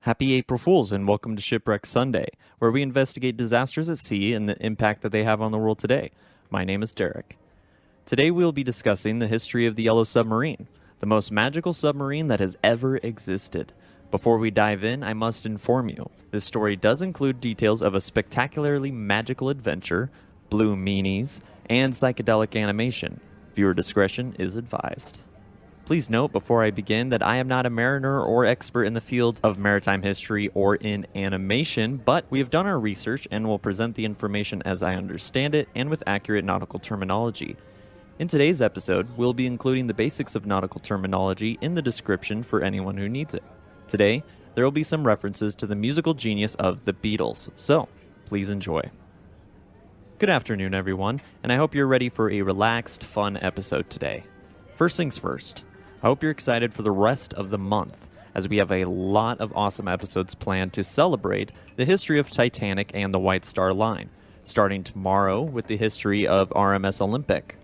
Happy April Fools and welcome to Shipwreck Sunday, where we investigate disasters at sea and the impact that they have on the world today. My name is Derek. Today we will be discussing the history of the Yellow Submarine, the most magical submarine that has ever existed. Before we dive in, I must inform you, this story does include details of a spectacularly magical adventure, blue meanies, and psychedelic animation. Viewer discretion is advised. Please note before I begin that I am not a mariner or expert in the field of maritime history or in animation, but we have done our research and will present the information as I understand it and with accurate nautical terminology. In today's episode, we'll be including the basics of nautical terminology in the description for anyone who needs it. Today, there will be some references to the musical genius of the Beatles, so please enjoy. Good afternoon, everyone, and I hope you're ready for a relaxed, fun episode today. First things first. I hope you're excited for the rest of the month, as we have a lot of awesome episodes planned to celebrate the history of Titanic and the White Star Line, starting tomorrow with the history of RMS Olympic.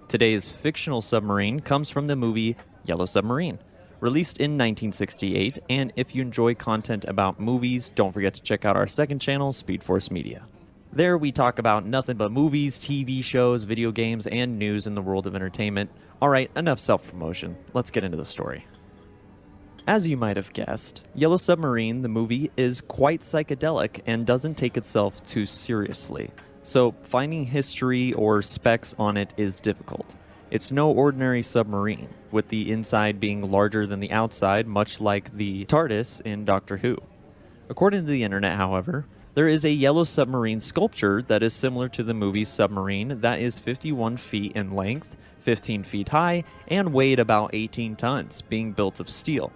Today's fictional submarine comes from the movie Yellow Submarine, released in 1968, and if you enjoy content about movies, don't forget to check out our second channel, Speed Force Media. There we talk about nothing but movies, TV shows, video games, and news in the world of entertainment. Alright, enough self-promotion. Let's get into the story. As you might have guessed, Yellow Submarine, the movie, is quite psychedelic and doesn't take itself too seriously. So finding history or specs on it is difficult. It's no ordinary submarine, with the inside being larger than the outside, much like the TARDIS in Doctor Who. According to the internet, however, there is a Yellow Submarine sculpture that is similar to the movie's submarine that is 51 feet in length, 15 feet high, and weighed about 18 tons, being built of steel.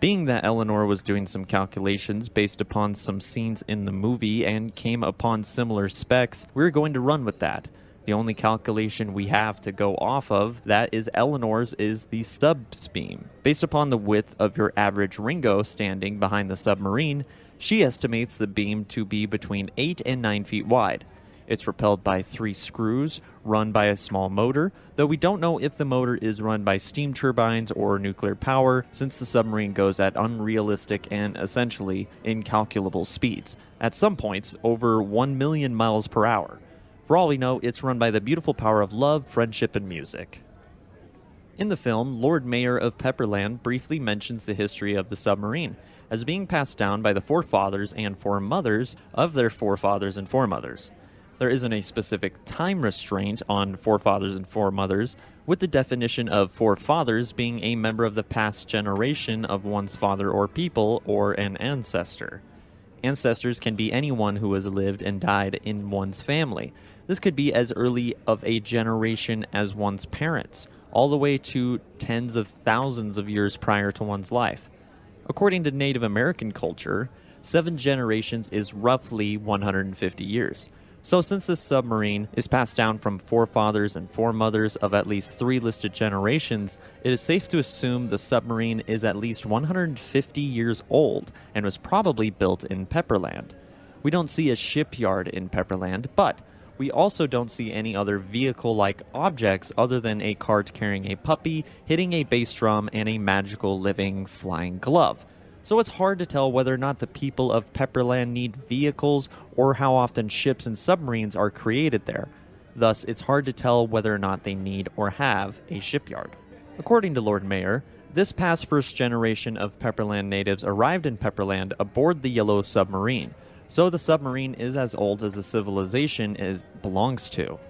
Being that Elinor was doing some calculations based upon some scenes in the movie and came upon similar specs, we're going to run with that. The only calculation we have to go off of that is Elinor's is the sub's beam. Based upon the width of your average Ringo standing behind the submarine, she estimates the beam to be between 8 and 9 feet wide. It's propelled by 3 screws, run by a small motor, though we don't know if the motor is run by steam turbines or nuclear power, since the submarine goes at unrealistic and essentially incalculable speeds, at some points over 1 million miles per hour. For all we know, it's run by the beautiful power of love, friendship, and music. In the film, Lord Mayor of Pepperland briefly mentions the history of the submarine as being passed down by the forefathers and foremothers of their forefathers and foremothers. There isn't a specific time restraint on forefathers and foremothers, with the definition of forefathers being a member of the past generation of one's father or people or an ancestor. Ancestors can be anyone who has lived and died in one's family. This could be as early of a generation as one's parents, all the way to tens of thousands of years prior to one's life. According to Native American culture, 7 generations is roughly 150 years. So since this submarine is passed down from forefathers and foremothers of at least 3 listed generations, it is safe to assume the submarine is at least 150 years old and was probably built in Pepperland. We don't see a shipyard in Pepperland, but we also don't see any other vehicle-like objects other than a cart carrying a puppy, hitting a bass drum, and a magical living flying glove. So it's hard to tell whether or not the people of Pepperland need vehicles or how often ships and submarines are created there. Thus, it's hard to tell whether or not they need or have a shipyard. According to Lord Mayor, this past first generation of Pepperland natives arrived in Pepperland aboard the Yellow Submarine. So the submarine is as old as the civilization belongs to.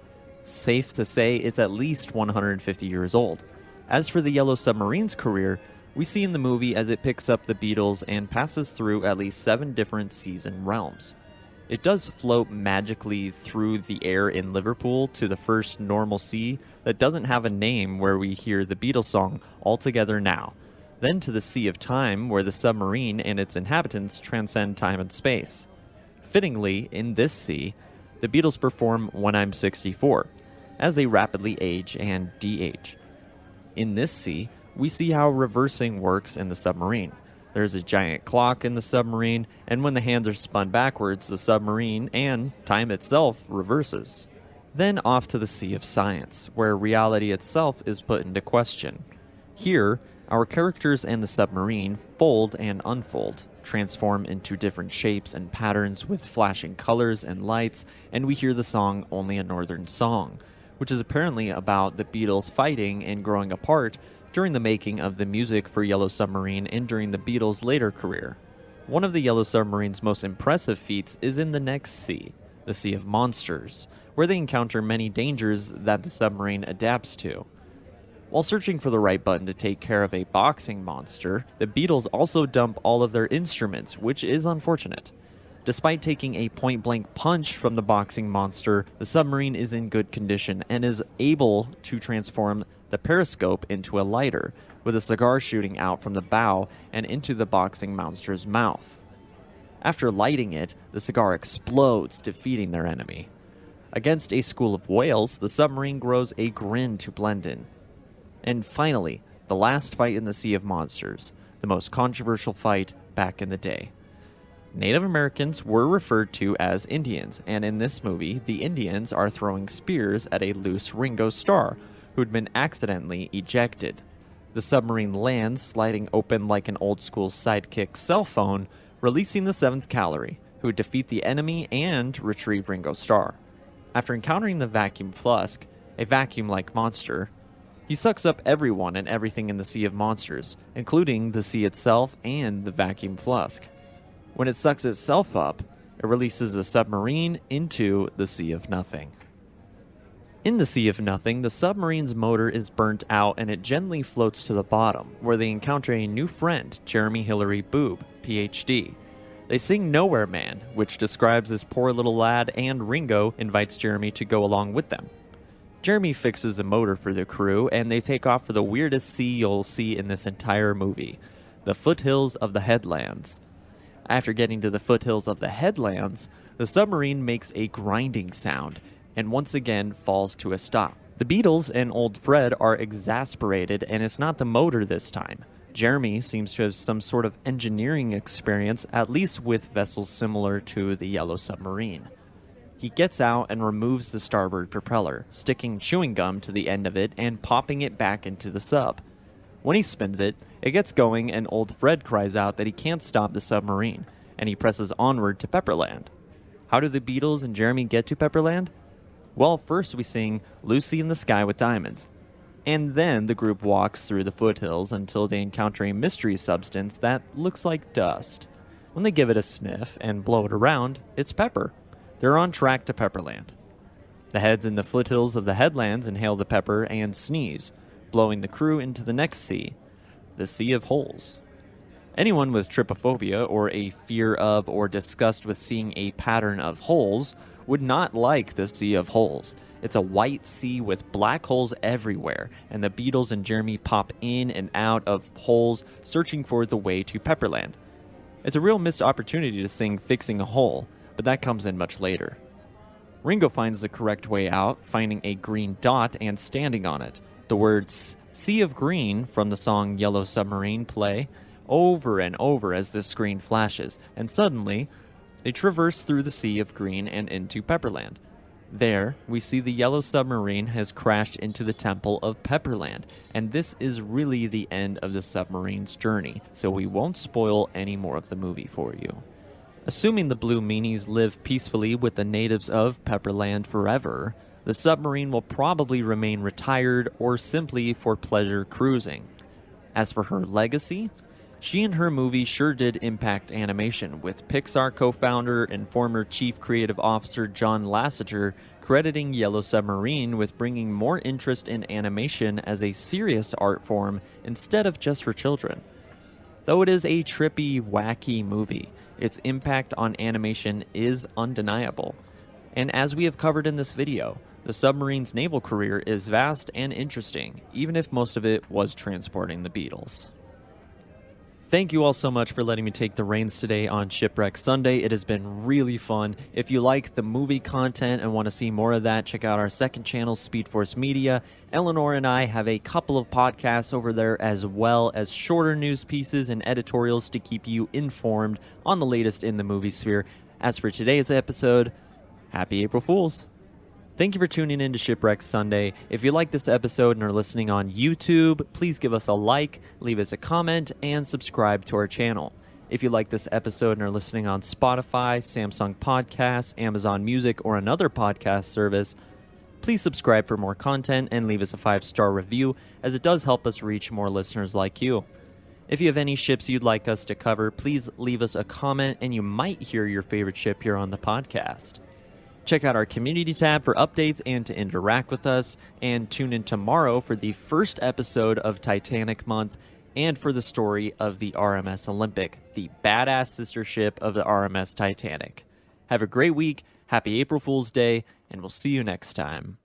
Safe to say it's at least 150 years old. As for the Yellow Submarine's career, we see in the movie as it picks up the Beatles and passes through at least 7 different seas and realms. It does float magically through the air in Liverpool to the first normal sea that doesn't have a name, where we hear the Beatles song All Together Now, then to the Sea of Time where the submarine and its inhabitants transcend time and space. Fittingly, in this sea, the Beatles perform When I'm 64, as they rapidly age and de-age. In this sea, we see how reversing works in the submarine. There's a giant clock in the submarine, and when the hands are spun backwards, the submarine and time itself reverses. Then off to the Sea of Science, where reality itself is put into question. Here, our characters and the submarine fold and unfold. transform into different shapes and patterns with flashing colors and lights, and we hear the song Only a Northern Song, which is apparently about the Beatles fighting and growing apart during the making of the music for Yellow Submarine and during the Beatles' later career. One of the Yellow Submarine's most impressive feats is in the next sea, the Sea of Monsters, where they encounter many dangers that the submarine adapts to. While searching for the right button to take care of a boxing monster, the Beatles also dump all of their instruments, which is unfortunate. Despite taking a point-blank punch from the boxing monster, the submarine is in good condition and is able to transform the periscope into a lighter, with a cigar shooting out from the bow and into the boxing monster's mouth. After lighting it, the cigar explodes, defeating their enemy. Against a school of whales, the submarine grows a grin to blend in. And finally, the last fight in the Sea of Monsters, the most controversial fight back in the day. Native Americans were referred to as Indians, and in this movie, the Indians are throwing spears at a loose Ringo Starr, who'd been accidentally ejected. The submarine lands, sliding open like an old-school sidekick cell phone, releasing the seventh Cavalry, who defeat the enemy and retrieve Ringo Starr. After encountering the vacuum flusk, a vacuum-like monster, he sucks up everyone and everything in the Sea of Monsters, including the sea itself and the vacuum flusk. When it sucks itself up, it releases the submarine into the Sea of Nothing. In the Sea of Nothing, the submarine's motor is burnt out and it gently floats to the bottom, where they encounter a new friend, Jeremy Hillary Boob, Ph.D. They sing Nowhere Man, which describes this poor little lad, and Ringo invites Jeremy to go along with them. Jeremy fixes the motor for the crew, and they take off for the weirdest sea you'll see in this entire movie, the foothills of the headlands. After getting to the foothills of the headlands, the submarine makes a grinding sound, and once again falls to a stop. The Beatles and old Fred are exasperated, and it's not the motor this time. Jeremy seems to have some sort of engineering experience, at least with vessels similar to the Yellow Submarine. He gets out and removes the starboard propeller, sticking chewing gum to the end of it and popping it back into the sub. When he spins it, it gets going, and old Fred cries out that he can't stop the submarine, and he presses onward to Pepperland. How do the Beatles and Jeremy get to Pepperland? Well, first we sing Lucy in the Sky with Diamonds, and then the group walks through the foothills until they encounter a mystery substance that looks like dust. When they give it a sniff and blow it around, it's pepper. They're on track to Pepperland. The heads in the foothills of the headlands inhale the pepper and sneeze, blowing the crew into the next sea, the Sea of Holes. Anyone with trypophobia, or a fear of or disgust with seeing a pattern of holes, would not like the Sea of Holes. It's a white sea with black holes everywhere, and the Beatles and Jeremy pop in and out of holes, searching for the way to Pepperland. It's a real missed opportunity to sing Fixing a Hole, but that comes in much later. Ringo finds the correct way out, finding a green dot and standing on it. The words Sea of Green from the song Yellow Submarine play over and over as the screen flashes, and suddenly they traverse through the Sea of Green and into Pepperland. There, we see the Yellow Submarine has crashed into the Temple of Pepperland, and this is really the end of the submarine's journey, so we won't spoil any more of the movie for you. Assuming the Blue Meanies live peacefully with the natives of Pepperland forever, the submarine will probably remain retired or simply for pleasure cruising. As for her legacy, she and her movie sure did impact animation, with Pixar co-founder and former chief creative officer John Lasseter crediting Yellow Submarine with bringing more interest in animation as a serious art form instead of just for children. Though it is a trippy, wacky movie, its impact on animation is undeniable. And as we have covered in this video, the submarine's naval career is vast and interesting, even if most of it was transporting the Beatles. Thank you all so much for letting me take the reins today on Shipwreck Sunday. It has been really fun. If you like the movie content and want to see more of that, check out our second channel, Speed Force Media. Elinor and I have a couple of podcasts over there, as well as shorter news pieces and editorials to keep you informed on the latest in the movie sphere. As for today's episode, happy April Fools! Thank you for tuning in to Shipwreck Sunday. If you like this episode and are listening on YouTube, please give us a like, leave us a comment, and subscribe to our channel. If you like this episode and are listening on Spotify, Samsung Podcasts, Amazon Music, or another podcast service, please subscribe for more content and leave us a 5-star review, as it does help us reach more listeners like you. If you have any ships you'd like us to cover, please leave us a comment and you might hear your favorite ship here on the podcast. Check out our community tab for updates and to interact with us, and tune in tomorrow for the first episode of Titanic Month and for the story of the RMS Olympic, the badass sister ship of the RMS Titanic. Have a great week, happy April Fool's Day, and we'll see you next time.